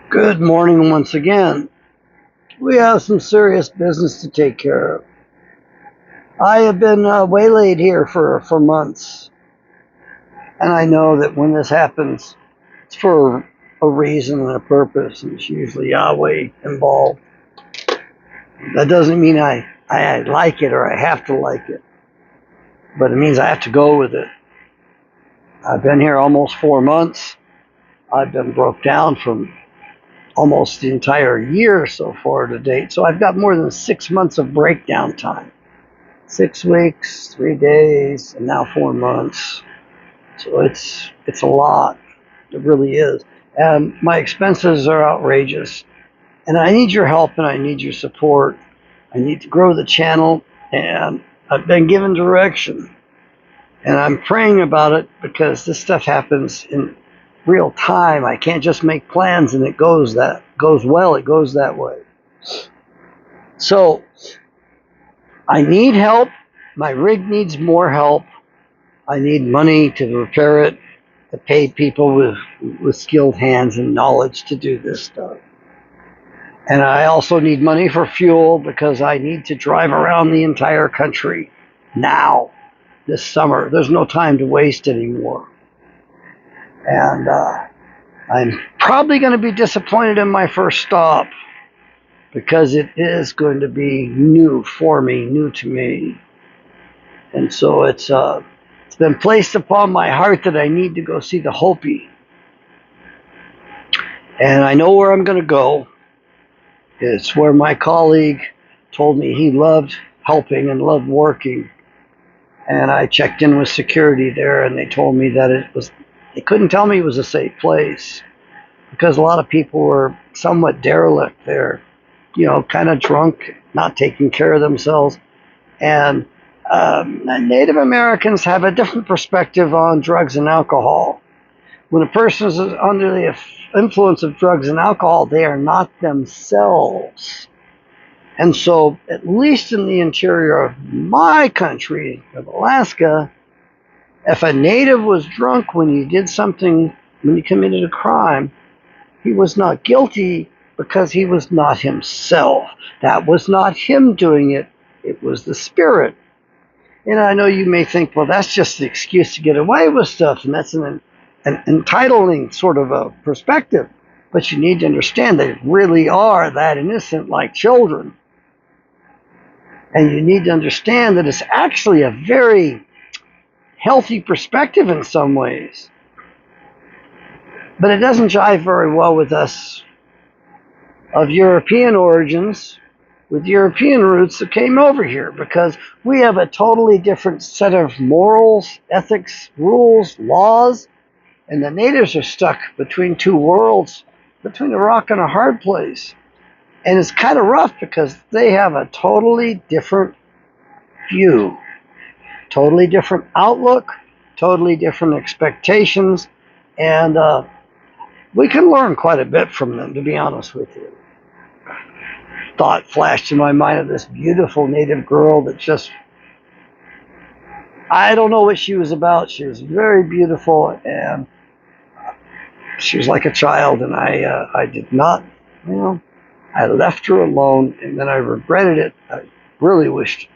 Good morning once again. We have some serious business to take care of. I have been waylaid here for months, and I know that when this happens, it's for a reason and a purpose, and it's usually Yahweh involved. That doesn't mean I like it or I have to like it, but it means I have to go with it. I've been here almost 4 months. I've been broke down from almost the entire year so far to date, so I've got more than 6 months of breakdown time. 6 weeks, 3 days, and now 4 months. So it's a lot. It really is. And my expenses are outrageous. And I need your help and I need your support. I need to grow the channel, and I've been given direction. And I'm praying about it because this stuff happens in real time. I can't just make plans and it goes well, it goes that way. So I need help. My rig needs more help. I need money to repair it, to pay people with skilled hands and knowledge to do this stuff. And I also need money for fuel because I need to drive around the entire country now, this summer. There's no time to waste anymore. And I'm probably going to be disappointed in my first stop because it is going to be new for me, new to me. And so it's been placed upon my heart that I need to go see the HOPI. And I know where I'm going to go. It's where my colleague told me he loved helping and loved working. And I checked in with security there, and they told me that they couldn't tell me it was a safe place because a lot of people were somewhat derelict there, kind of drunk, not taking care of themselves. And Native Americans have a different perspective on drugs and alcohol. When a person is under the influence of drugs and alcohol, they are not themselves. And so, at least in the interior of my country, of Alaska, if a native was drunk when he did something, when he committed a crime, he was not guilty because he was not himself. That was not him doing it, it was the spirit. And I know you may think, well, that's just the excuse to get away with stuff, and that's an entitling sort of a perspective. But you need to understand they really are that innocent, like children. And you need to understand that it's actually a very healthy perspective in some ways. But it doesn't jive very well with us of European origins, with European roots that came over here, because we have a totally different set of morals, ethics, rules, laws, and the natives are stuck between two worlds, between a rock and a hard place. And it's kind of rough because they have a totally different view, totally different outlook, totally different expectations, and we can learn quite a bit from them, to be honest with you. Thought flashed in my mind of this beautiful native girl that just, I don't know what she was about. She was very beautiful, and she was like a child, and I did not, I left her alone, and then I regretted it. I really wished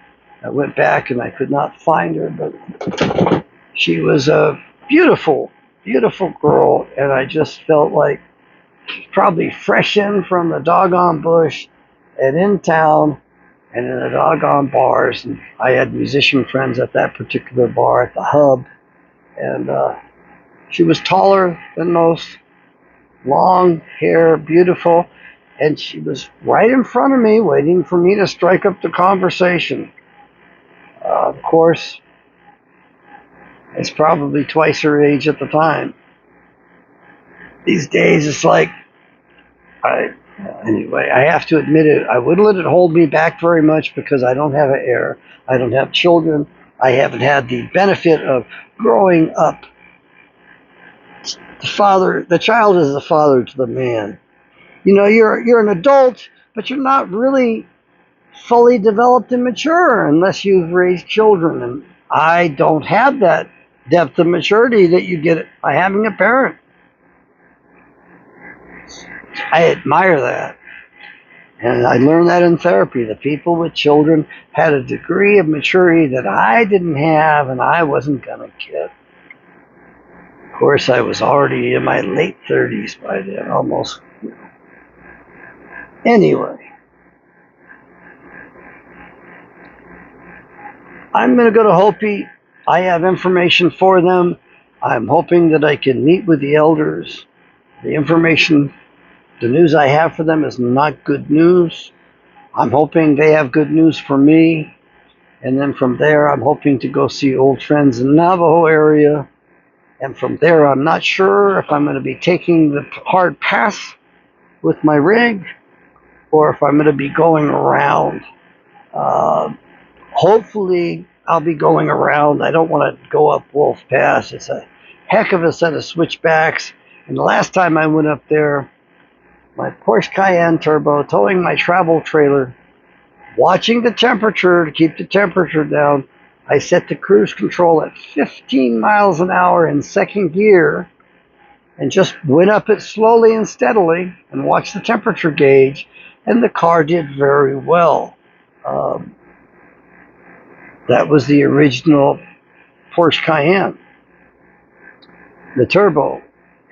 I went back and I could not find her, but she was a beautiful, beautiful girl, and I just felt like she's probably fresh in from the doggone bush and in town and in the doggone bars. And I had musician friends at that particular bar at the Hub, and she was taller than most, long hair, beautiful, and she was right in front of me waiting for me to strike up the conversation. Of course, it's probably twice her age at the time. These days, it's like, anyway, I have to admit it. I wouldn't let it hold me back very much because I don't have an heir. I don't have children. I haven't had the benefit of growing up. The child is the father to the man. You're an adult, but you're not really fully developed and mature unless you've raised children. And I don't have that depth of maturity that you get by having a parent. I admire that. And I learned that in therapy. The people with children had a degree of maturity that I didn't have and I wasn't going to get. Of course, I was already in my late 30s by then, almost. Anyway, I'm going to go to HOPI. I have information for them. I'm hoping that I can meet with the elders. The information, the news I have for them is not good news. I'm hoping they have good news for me. And then from there, I'm hoping to go see old friends in the Navajo area. And from there, I'm not sure if I'm going to be taking the hard pass with my rig or if I'm going to be going around. Hopefully, I'll be going around. I don't want to go up Wolf Pass. It's a heck of a set of switchbacks. And the last time I went up there, my Porsche Cayenne Turbo, towing my travel trailer, watching the temperature to keep the temperature down, I set the cruise control at 15 miles an hour in second gear and just went up it slowly and steadily and watched the temperature gauge, and the car did very well. That was the original Porsche Cayenne, the turbo.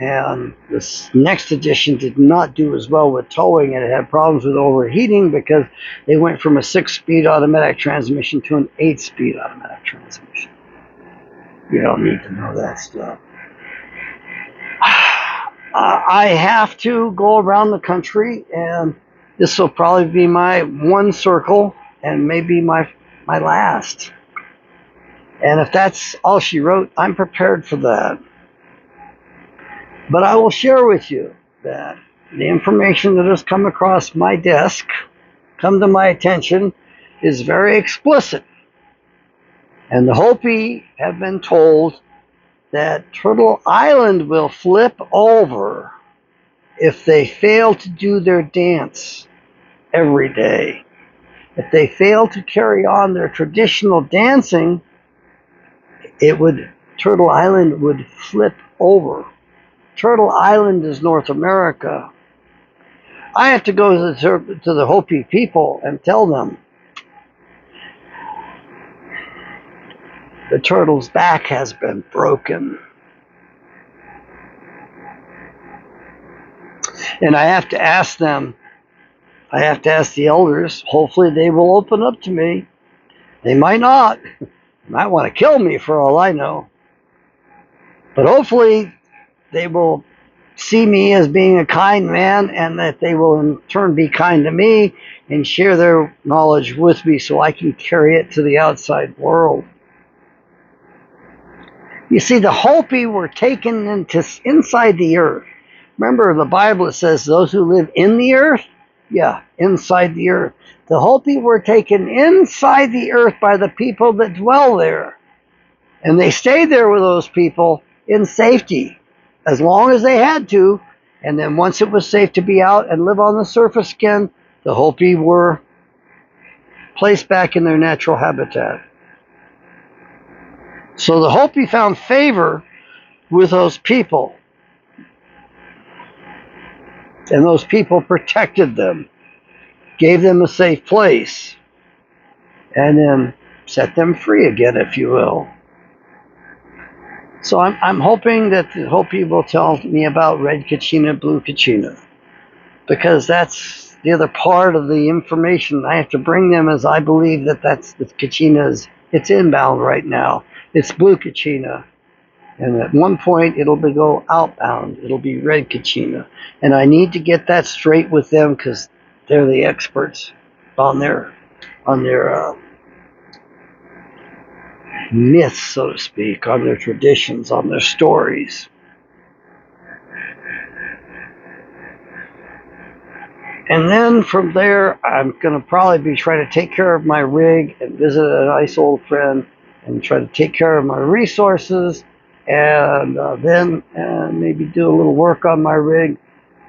And this next edition did not do as well with towing, and it had problems with overheating because they went from a 6-speed automatic transmission to an 8-speed automatic transmission. You don't need to know that stuff. I have to go around the country, and this will probably be my one circle and maybe my last. And if that's all she wrote, I'm prepared for that. But I will share with you that the information that has come across my desk, come to my attention, is very explicit. And the Hopi have been told that Turtle Island will flip over if they fail to do their dance every day. If they fail to carry on their traditional dancing, Turtle Island would flip over. Turtle Island is North America. I have to go to the Hopi people and tell them the turtle's back has been broken. And I have to ask them, I have to ask the elders, hopefully they will open up to me. They might not. They might want to kill me for all I know. But hopefully they will see me as being a kind man, and that they will in turn be kind to me and share their knowledge with me so I can carry it to the outside world. You see, the Hopi were taken inside the earth. Remember, the Bible, it says those who live in the earth? Yeah, inside the earth. The Hopi were taken inside the earth by the people that dwell there. And they stayed there with those people in safety as long as they had to. And then once it was safe to be out and live on the surface again, the Hopi were placed back in their natural habitat. So the Hopi found favor with those people. And those people protected them, gave them a safe place, and then set them free again, if you will. So I'm hoping that the Hopi will tell me about red Kachina, blue Kachina, because that's the other part of the information I have to bring them, as I believe that that's the Kachina's, it's inbound right now. It's blue Kachina. And at one point, it'll go outbound. It'll be red Kachina. And I need to get that straight with them because they're the experts on their myths, so to speak, on their traditions, on their stories. And then from there, I'm going to probably be trying to take care of my rig and visit a nice old friend and try to take care of my resources. And then maybe do a little work on my rig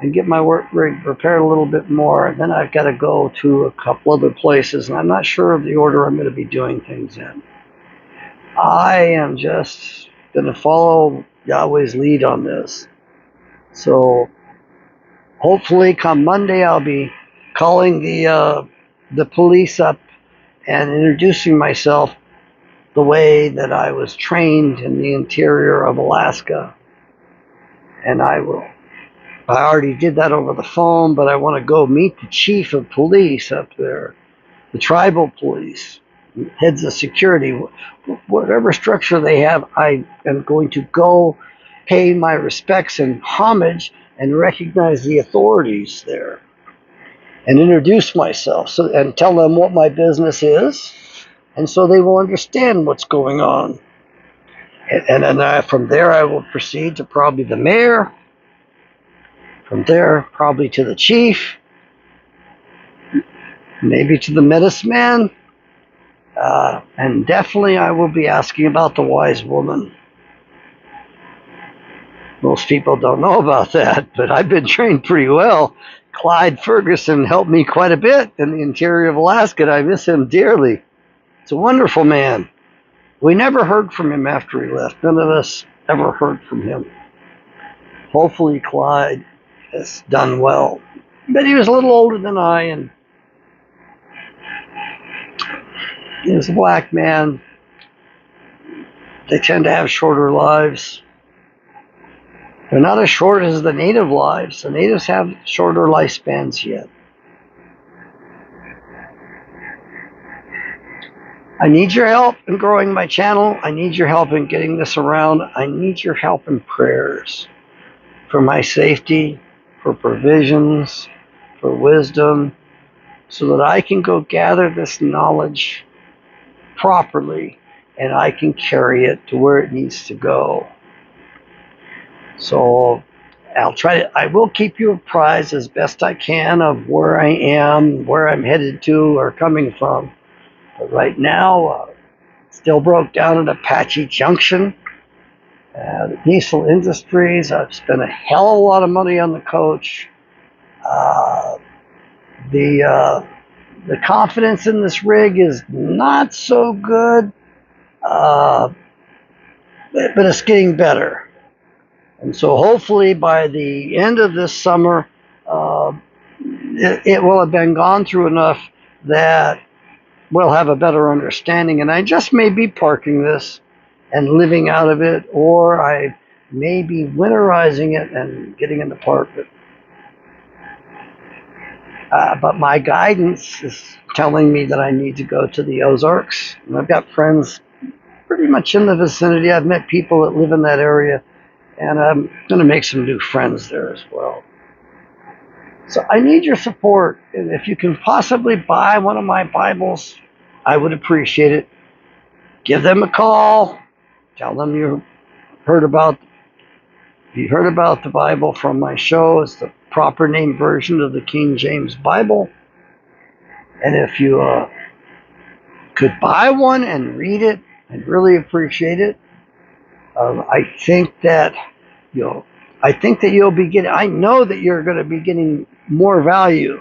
and get my rig repaired a little bit more. And then I've got to go to a couple other places, and I'm not sure of the order I'm going to be doing things in. I am just going to follow Yahweh's lead on this. So hopefully come Monday I'll be calling the police up and introducing myself the way that I was trained in the interior of Alaska. And I already did that over the phone, but I want to go meet the chief of police up there, the tribal police, heads of security, whatever structure they have. I am going to go pay my respects and homage and recognize the authorities there and introduce myself and tell them what my business is, and so they will understand what's going on. And then from there I will proceed to probably the mayor, from there probably to the chief, maybe to the medicine man, and definitely I will be asking about the wise woman. Most people don't know about that, but I've been trained pretty well. Clyde Ferguson helped me quite a bit in the interior of Alaska, and I miss him dearly. It's a wonderful man. We never heard from him after he left. None of us ever heard from him. Hopefully Clyde has done well. But he was a little older than I, and he was a black man. They tend to have shorter lives. They're not as short as the native lives. The natives have shorter lifespans yet. I need your help in growing my channel. I need your help in getting this around. I need your help in prayers for my safety, for provisions, for wisdom, so that I can go gather this knowledge properly and I can carry it to where it needs to go. So I will keep you apprised as best I can of where I am, where I'm headed to or coming from. But right now, still broke down at Apache Junction. The Diesel Industries, I've spent a hell of a lot of money on the coach. The confidence in this rig is not so good, but it's getting better. And so hopefully by the end of this summer, it will have been gone through enough that we'll have a better understanding. And I just may be parking this and living out of it, or I may be winterizing it and getting an apartment. But my guidance is telling me that I need to go to the Ozarks. And I've got friends pretty much in the vicinity. I've met people that live in that area, and I'm going to make some new friends there as well. So I need your support. And if you can possibly buy one of my Bibles, I would appreciate it. Give them a call. Tell them you heard about the Bible from my show. It's the proper name version of the King James Bible. And if you could buy one and read it, I'd really appreciate it. I think that you'll be getting, I know that you're going to be getting more value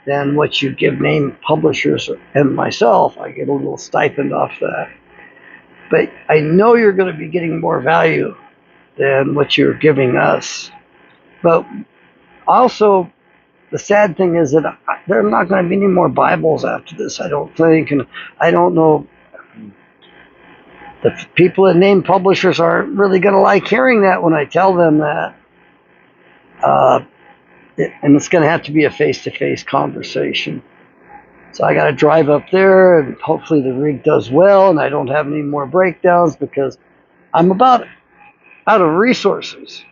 than what you give name publishers and myself. I get a little stipend off that. But I know you're going to be getting more value than what you're giving us. But also, the sad thing is that there are not going to be any more Bibles after this, I don't think. And I don't know, the people that name publishers aren't really going to like hearing that when I tell them that. And it's going to have to be a face-to-face conversation. So I got to drive up there, and hopefully the rig does well, and I don't have any more breakdowns, because I'm about out of resources.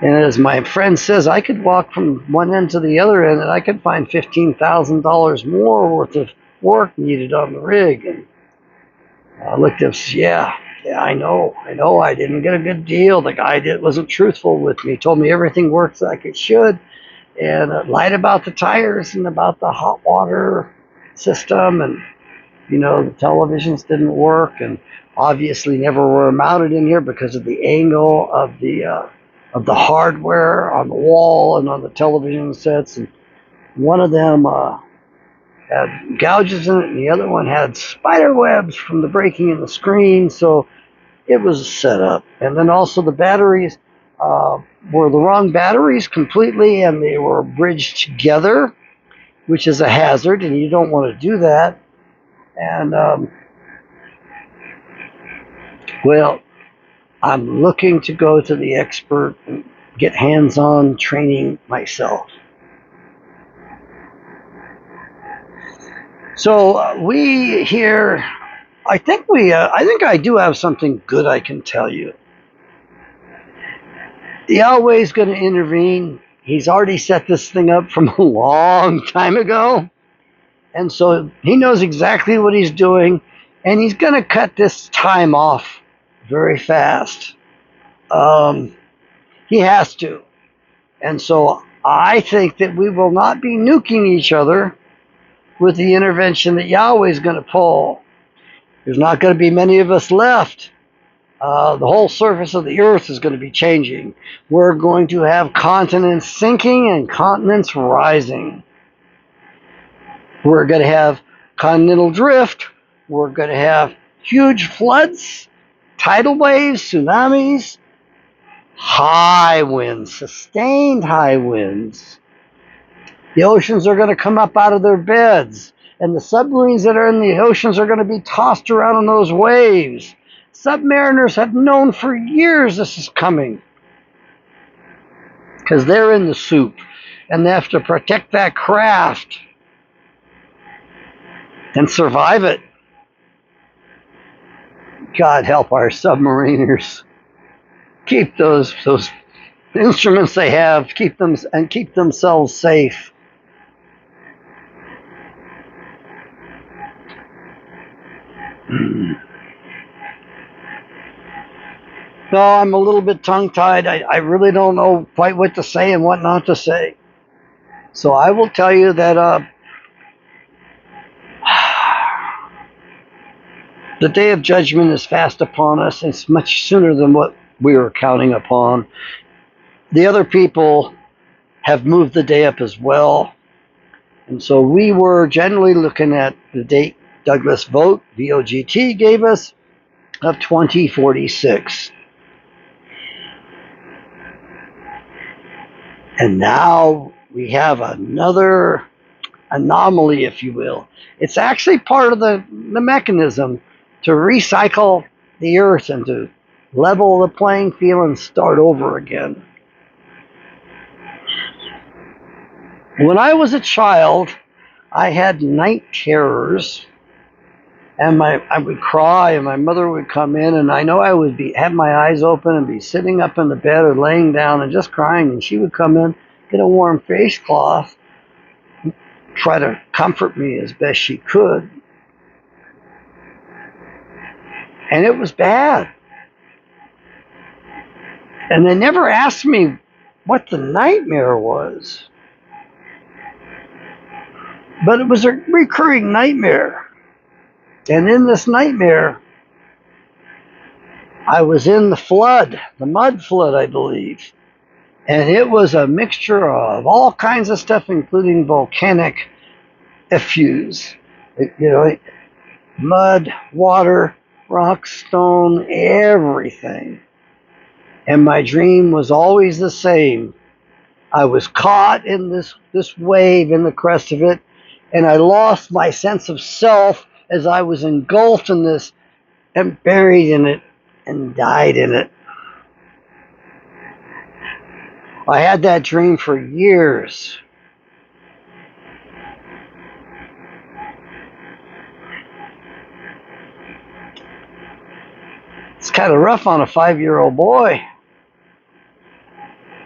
And as my friend says, I could walk from one end to the other end, and I could find $15,000 more worth of work needed on the rig. And I looked up, yeah, I know, I didn't get a good deal. The guy wasn't truthful with me. He told me everything works like it should, and lied about the tires and about the hot water system, and the televisions didn't work, and obviously never were mounted in here because of the angle of the hardware on the wall and on the television sets. And one of them had gouges in it, and the other one had spider webs from the breaking in the screen. So it was a setup. And then also the batteries, were the wrong batteries completely, and they were bridged together, which is a hazard, and you don't want to do that. And well, I'm looking to go to the expert and get hands-on training myself. So we here, I think I do have something good I can tell you. Yahweh's going to intervene. He's already set this thing up from a long time ago. And so he knows exactly what he's doing. And he's going to cut this time off very fast. He has to. And so I think that we will not be nuking each other with the intervention that Yahweh's going to pull. There's not going to be many of us left. The whole surface of the earth is going to be changing. We're going to have continents sinking and continents rising. We're going to have continental drift. We're going to have huge floods, tidal waves, tsunamis, high winds, sustained high winds. The oceans are going to come up out of their beds, and the submarines that are in the oceans are going to be tossed around in those waves. Submariners have known for years this is coming because they're in the soup and they have to protect that craft and survive it. God help our submariners. Keep those instruments they have, keep them and keep themselves safe. No, I'm a little bit tongue-tied. I really don't know quite what to say and what not to say. So I will tell you that the day of judgment is fast upon us. It's much sooner than what we were counting upon. The other people have moved the day up as well. And so we were generally looking at the date Douglas Vogt, VOGT, gave us of 2046. And now we have another anomaly, if you will. It's actually part of the mechanism to recycle the earth and to level the playing field and start over again. When I was a child, I had night terrors, and I would cry, and my mother would come in, and I know I would have my eyes open and be sitting up in the bed or laying down and just crying, and she would come in, get a warm face cloth, try to comfort me as best she could. And it was bad. And they never asked me what the nightmare was. But it was a recurring nightmare. And in this nightmare, I was in the flood, the mud flood, I believe. And it was a mixture of all kinds of stuff, including volcanic efflues. Mud, water, rock, stone, everything. And my dream was always the same. I was caught in this wave in the crest of it, and I lost my sense of self as I was engulfed in this and buried in it and died in it. I had that dream for years. It's kind of rough on a 5-year-old boy.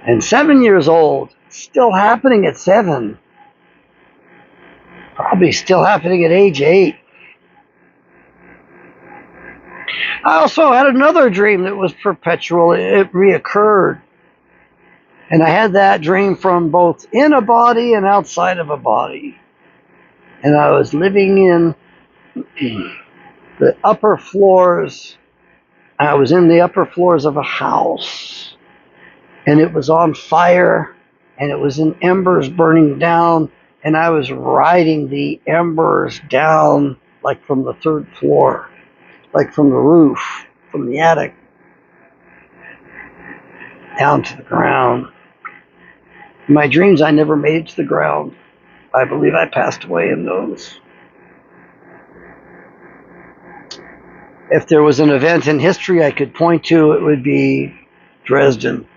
And 7 years old, still happening at 7. Probably still happening at age 8. I also had another dream that was perpetual. It reoccurred. And I had that dream from both in a body and outside of a body. And I was living in the upper floors. I was in the upper floors of a house. And it was on fire. And it was in embers burning down. And I was riding the embers down like from the 3rd floor. Like from the roof, from the attic. down to the ground. In my dreams, I never made it to the ground. I believe I passed away in those. If there was an event in history I could point to, it would be Dresden,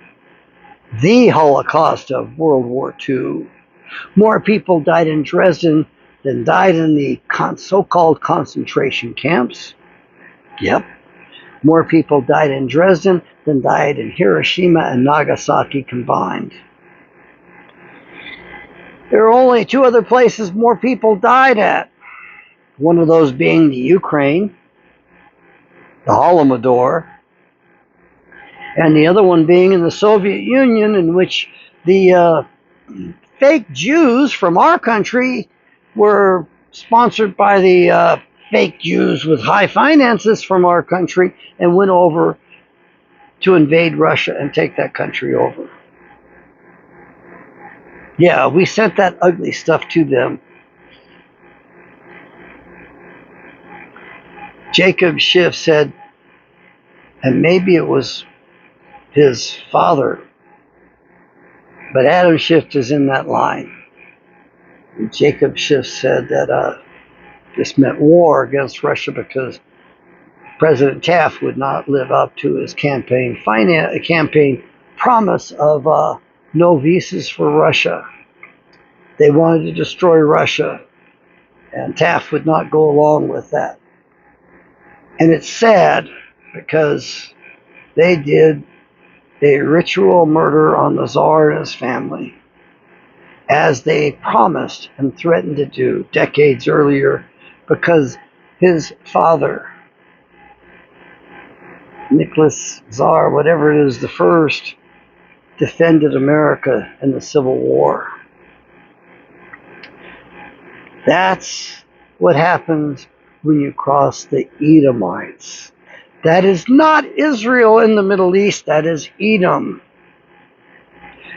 the Holocaust of World War II. More people died in Dresden than died in the so-called concentration camps. Yep. More people died in Dresden than died in Hiroshima and Nagasaki combined. There are only two other places more people died at. One of those being the Ukraine, the Holodomor, and the other one being in the Soviet Union, in which the fake Jews from our country were sponsored by the fake Jews with high finances from our country and went over to invade Russia and take that country over. Yeah, we sent that ugly stuff to them. Jacob Schiff said, and maybe it was his father, but Adam Schiff is in that line. And Jacob Schiff said that this meant war against Russia because President Taft would not live up to his campaign promise of no visas for Russia. They wanted to destroy Russia, and Taft would not go along with that. And it's sad because they did a ritual murder on the Tsar and his family, as they promised and threatened to do decades earlier, because his father, Nicholas Tsar, whatever it is, the first, defended America in the Civil War. That's what happens when you cross the Edomites. That is not Israel in the Middle East, that is Edom.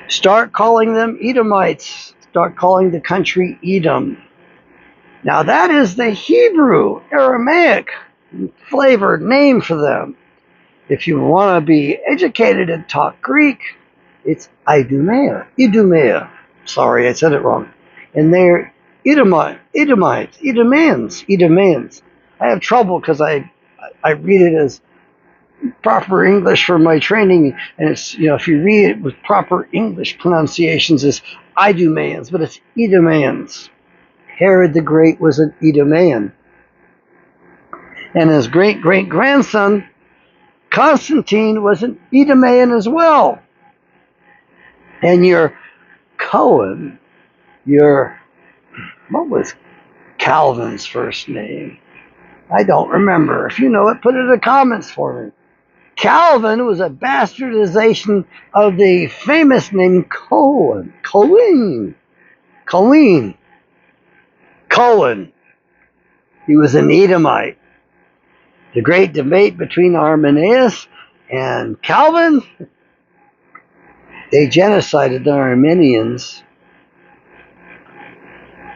Start calling them Edomites. Start calling the country Edom. Now that is the Hebrew, Aramaic flavored name for them. If you want to be educated and talk Greek, it's Idumea. Idumea. Sorry, I said it wrong. And they're Edomites, Edomians. I have trouble because I read it as proper English for my training, and it's, if you read it with proper English pronunciations, it's Idumeans, but it's Edomians. Herod the Great was an Edomian, and his great-great-grandson Constantine was an Edomian as well. And your Cohen, what was Calvin's first name? I don't remember. If you know it, put it in the comments for me. Calvin was a bastardization of the famous name Cohen. He was an Edomite. The great debate between Arminius and Calvin, they genocided the Armenians.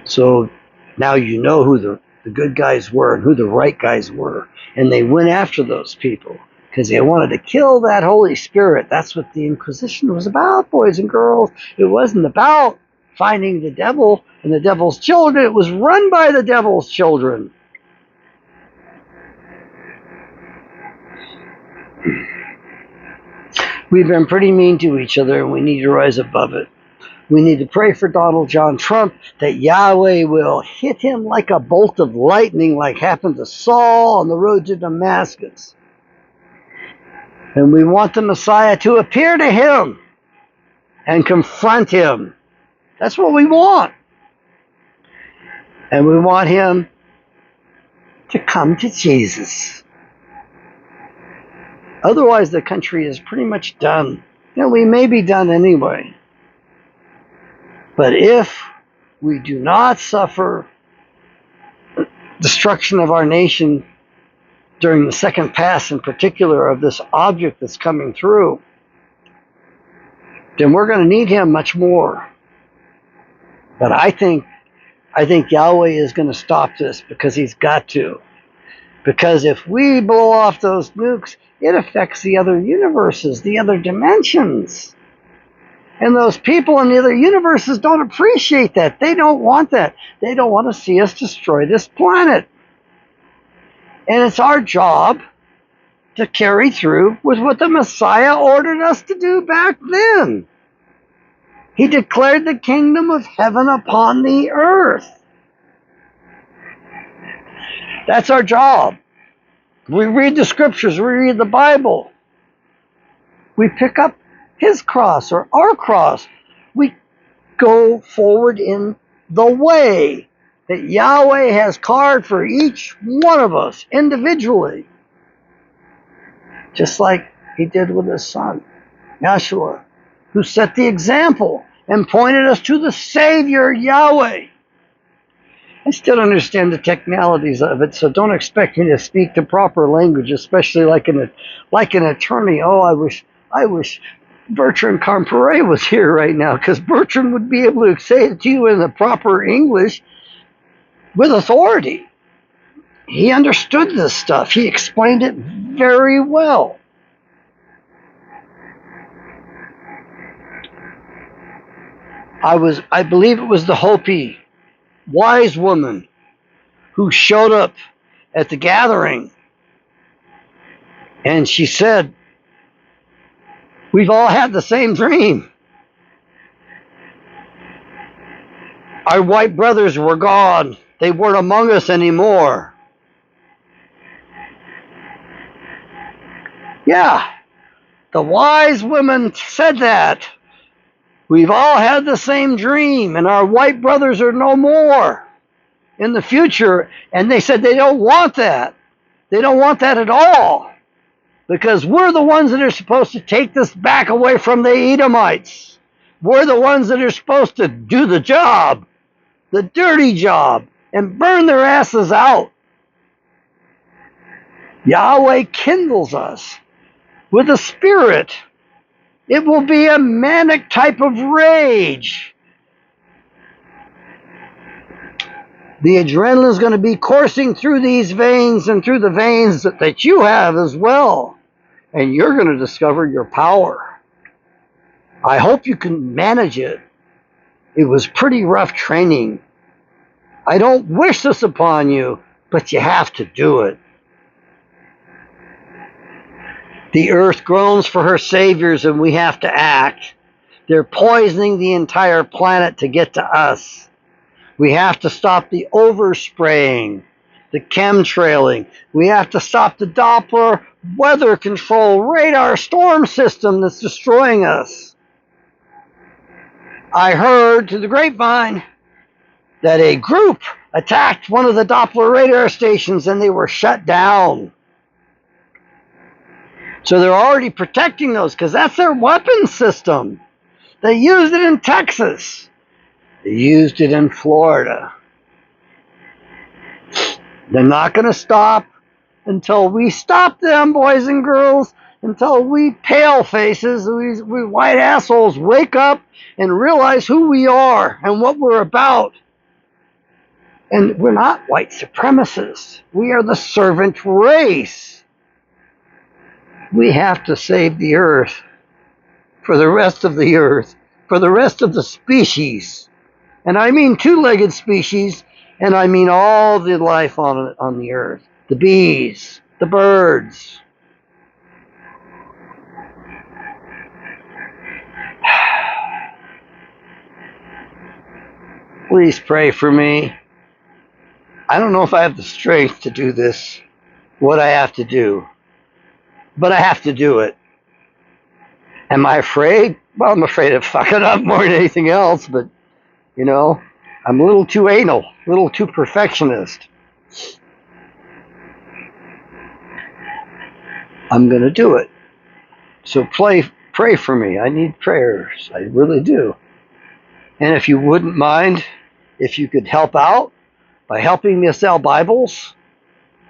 So now you know who the good guys were and who the right guys were. And they went after those people because they wanted to kill that Holy Spirit. That's what the Inquisition was about, boys and girls. It wasn't about finding the devil and the devil's children. It was run by the devil's children. We've been pretty mean to each other, and we need to rise above it. We need to pray for Donald John Trump that Yahweh will hit him like a bolt of lightning, like happened to Saul on the road to Damascus. And we want the Messiah to appear to him and confront him. That's what we want. And we want him to come to Jesus. Otherwise, the country is pretty much done. We may be done anyway. But if we do not suffer destruction of our nation during the second pass, in particular, of this object that's coming through, then we're going to need him much more. But I think Yahweh is going to stop this because he's got to. Because if we blow off those nukes, It affects the other universes, the other dimensions. And those people in the other universes don't appreciate that. They don't want that. They don't want to see us destroy this planet. And it's our job to carry through with what the Messiah ordered us to do back then. He declared the kingdom of heaven upon the earth. That's our job. We read the scriptures, we read the Bible. We pick up his cross or our cross. We go forward in the way that Yahweh has carved for each one of us individually. Just like he did with his son, Yahshua, who set the example and pointed us to the Savior, Yahweh. I still don't understand the technicalities of it, so don't expect me to speak the proper language, especially like an attorney. Oh, I wish Bertrand Comparet was here right now, because Bertrand would be able to say it to you in the proper English with authority. He understood this stuff. He explained it very well. I believe it was the HOPI wise woman who showed up at the gathering, and she said, we've all had the same dream. Our white brothers were gone. They weren't among us anymore. Yeah, the wise woman said that. We've all had the same dream, and our white brothers are no more in the future. And they said they don't want that. They don't want that at all, because we're the ones that are supposed to take this back away from the Edomites. We're the ones that are supposed to do the job, the dirty job, and burn their asses out. Yahweh kindles us with a spirit. It will be a manic type of rage. The adrenaline is going to be coursing through these veins and through the veins that you have as well. And you're going to discover your power. I hope you can manage it. It was pretty rough training. I don't wish this upon you, but you have to do it. The earth groans for her saviors, and we have to act. They're poisoning the entire planet to get to us. We have to stop the overspraying, the chemtrailing. We have to stop the Doppler weather control radar storm system that's destroying us. I heard through the grapevine that a group attacked one of the Doppler radar stations and they were shut down. So they're already protecting those, because that's their weapon system. They used it in Texas. They used it in Florida. They're not going to stop until we stop them, boys and girls, until we pale faces, we white assholes wake up and realize who we are and what we're about. And we're not white supremacists. We are the servant race. We have to save the earth for the rest of the earth, for the rest of the species. And I mean two-legged species, and I mean all the life on the earth. The bees, the birds. Please pray for me. I don't know if I have the strength to do this, what I have to do. But I have to do it. Am I afraid? Well, I'm afraid of fucking up more than anything else, but, you know, I'm a little too anal, a little too perfectionist. I'm going to do it. So pray for me. I need prayers. I really do. And if you wouldn't mind, if you could help out by helping me sell Bibles,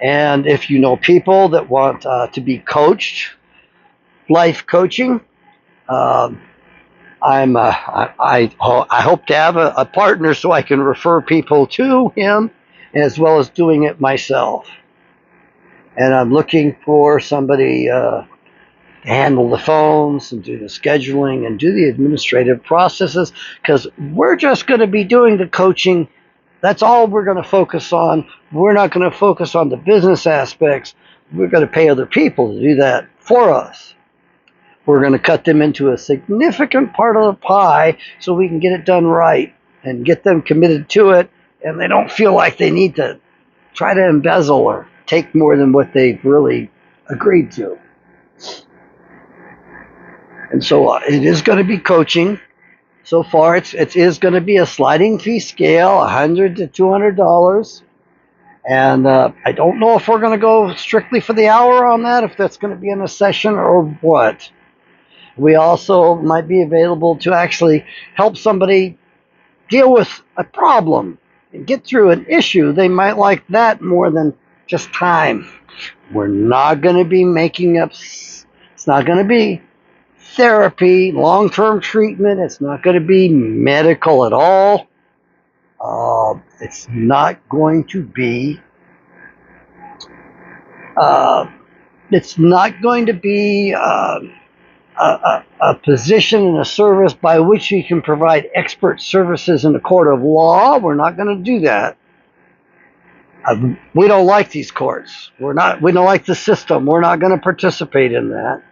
and if you know people that want to be coached, life coaching, I hope to have a partner so I can refer people to him, as well as doing it myself. And I'm looking for somebody to handle the phones and do the scheduling and do the administrative processes, because we're just going to be doing the coaching. That's all we're going to focus on. We're not going to focus on the business aspects. We're going to pay other people to do that for us. We're going to cut them into a significant part of the pie so we can get it done right and get them committed to it, and they don't feel like they need to try to embezzle or take more than what they've really agreed to. And so it is going to be coaching. So far, it is going to be a sliding fee scale, $100 to $200. And I don't know if we're going to go strictly for the hour on that, if that's going to be in a session or what. We also might be available to actually help somebody deal with a problem and get through an issue. They might like that more than just time. We're not going to be making up, it's not going to be therapy, long-term treatment. It's not going to be medical at all. It's not going to be a position and a service by which you can provide expert services in a court of law. We're not going to do that. We don't like these courts. We don't like the system. We're not going to participate in that.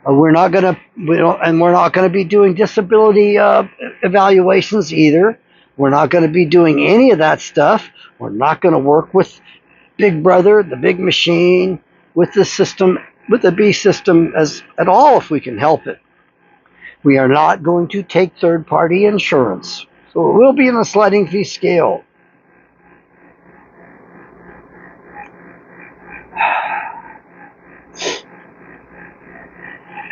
We're not going to be doing disability evaluations either. We're not going to be doing any of that stuff. We're not going to work with Big Brother, the big machine, with the system, with the B system at all if we can help it. We are not going to take third-party insurance. So it will be in a sliding fee scale.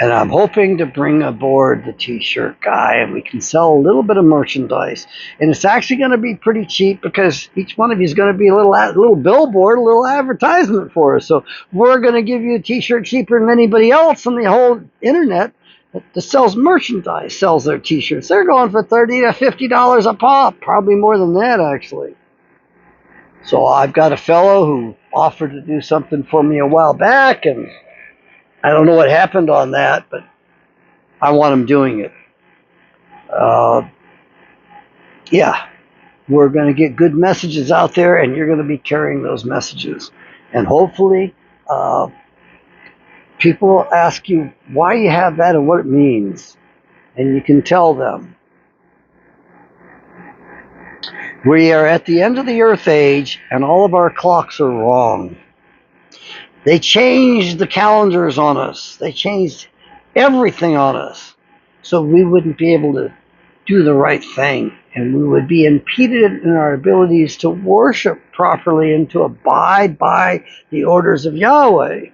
And I'm hoping to bring aboard the t-shirt guy, and we can sell a little bit of merchandise. And it's actually going to be pretty cheap, because each one of you is going to be a little billboard, a little advertisement for us. So we're going to give you a t-shirt cheaper than anybody else on the whole internet that sells merchandise, sells their t-shirts. They're going for $30 to $50 a pop, probably more than that, actually. So I've got a fellow who offered to do something for me a while back, and I don't know what happened on that, but I want him doing it. Yeah, we're going to get good messages out there, and you're going to be carrying those messages. And hopefully, people will ask you why you have that and what it means, and you can tell them. We are at the end of the Earth age, and all of our clocks are wrong. They changed the calendars on us. They changed everything on us, so we wouldn't be able to do the right thing, and we would be impeded in our abilities to worship properly and to abide by the orders of Yahweh.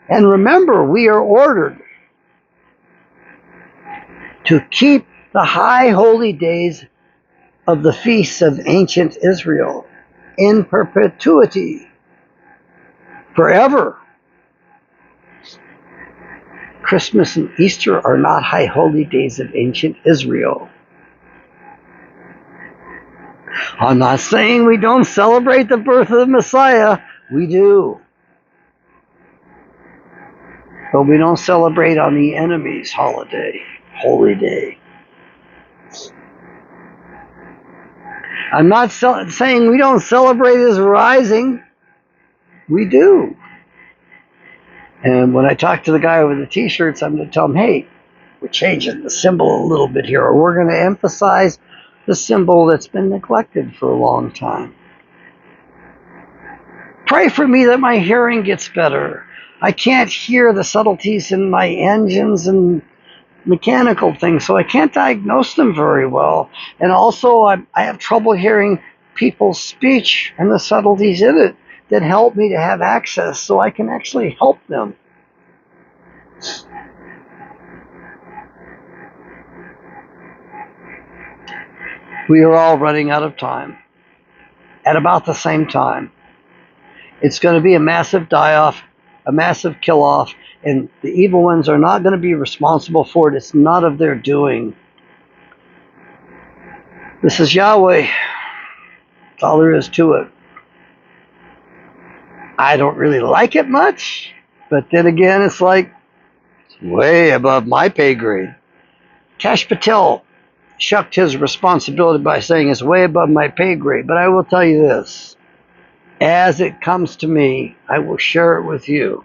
And remember, we are ordered to keep the high holy days of the feasts of ancient Israel in perpetuity, forever. Christmas and Easter are not high holy days of ancient Israel. I'm not saying we don't celebrate the birth of the Messiah. We do. But we don't celebrate on the enemy's holiday, holy day. I'm not saying we don't celebrate his rising. We do. And when I talk to the guy with the t-shirts, I'm going to tell him, hey, we're changing the symbol a little bit here, or we're going to emphasize the symbol that's been neglected for a long time. Pray for me that my hearing gets better. I can't hear the subtleties in my engines and mechanical things, so I can't diagnose them very well. And also, I have trouble hearing people's speech and the subtleties in it that help me to have access so I can actually help them. We are all running out of time at about the same time. It's going to be a massive die-off, a massive kill-off, and the evil ones are not going to be responsible for it. It's not of their doing. This is Yahweh. That's all there is to it. I don't really like it much, but then again, it's like it's way above my pay grade. Tash Patel shucked his responsibility by saying it's way above my pay grade, but I will tell you this. As it comes to me, I will share it with you.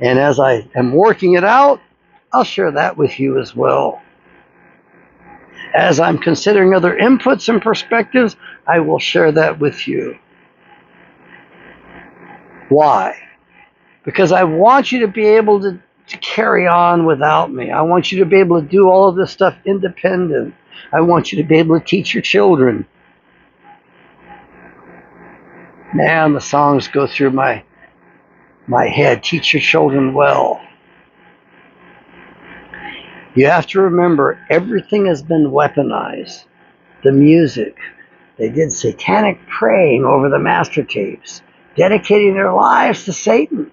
And as I am working it out, I'll share that with you as well. As I'm considering other inputs and perspectives, I will share that with you. Why? Because I want you to be able to carry on without me. I want you to be able to do all of this stuff independent. I want you to be able to teach your children. Man, the songs go through my head. Teach your children well. You have to remember, everything has been weaponized. The music. They did satanic praying over the master tapes, dedicating their lives to Satan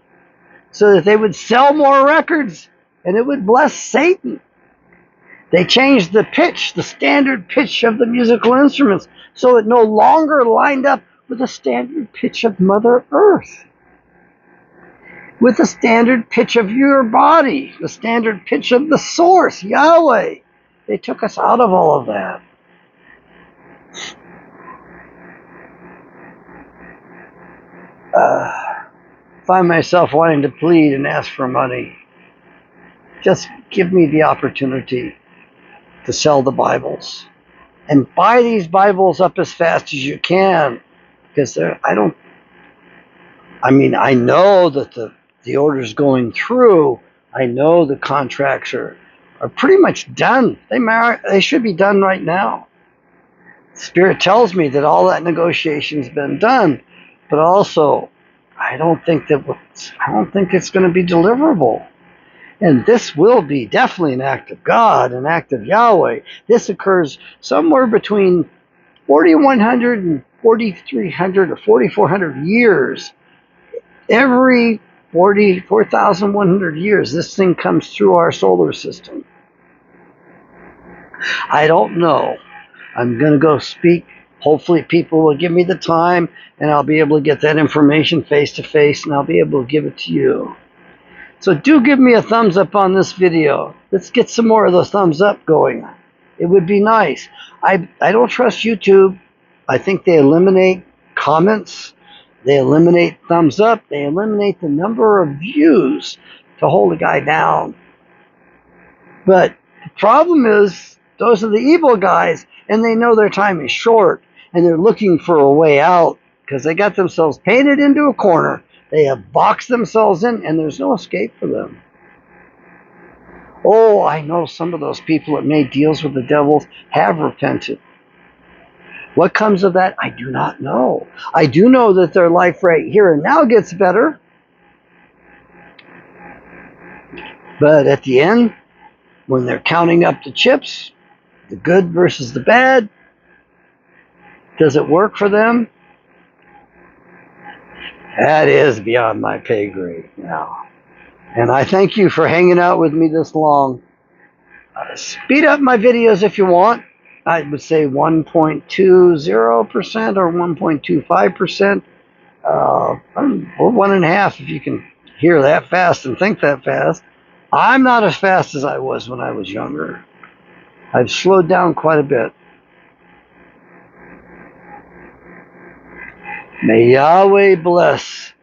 so that they would sell more records and it would bless Satan. They changed the pitch, the standard pitch of the musical instruments, so it no longer lined up with the standard pitch of Mother Earth, with the standard pitch of your body, the standard pitch of the source, Yahweh. They took us out of all of that. Find myself wanting to plead and ask for money. Just give me the opportunity to sell the Bibles. And buy these Bibles up as fast as you can. Because I know that the order's going through. I know the contracts are pretty much done. They should be done right now. Spirit tells me that all that negotiation's been done. But also, I don't think it's going to be deliverable. And this will be definitely an act of God, an act of Yahweh. This occurs somewhere between 4,100 and 4,300 or 4,400 years. Every 4,100 years, this thing comes through our solar system. I don't know. I'm going to go speak. Hopefully people will give me the time and I'll be able to get that information face to face and I'll be able to give it to you. So do give me a thumbs up on this video. Let's get some more of those thumbs up going. It would be nice. I don't trust YouTube. I think they eliminate comments. They eliminate thumbs up. They eliminate the number of views to hold a guy down. But the problem is, those are the evil guys, and they know their time is short, and they're looking for a way out because they got themselves painted into a corner. They have boxed themselves in, and there's no escape for them. Oh, I know some of those people that made deals with the devil have repented. What comes of that, I do not know. I do know that their life right here and now gets better. But at the end, when they're counting up the chips, the good versus the bad, does it work for them? That is beyond my pay grade now. And I thank you for hanging out with me this long. Speed up my videos if you want. I would say 1.20% or 1.25%. Or 1.5% if you can hear that fast and think that fast. I'm not as fast as I was when I was younger. I've slowed down quite a bit. May Yahweh bless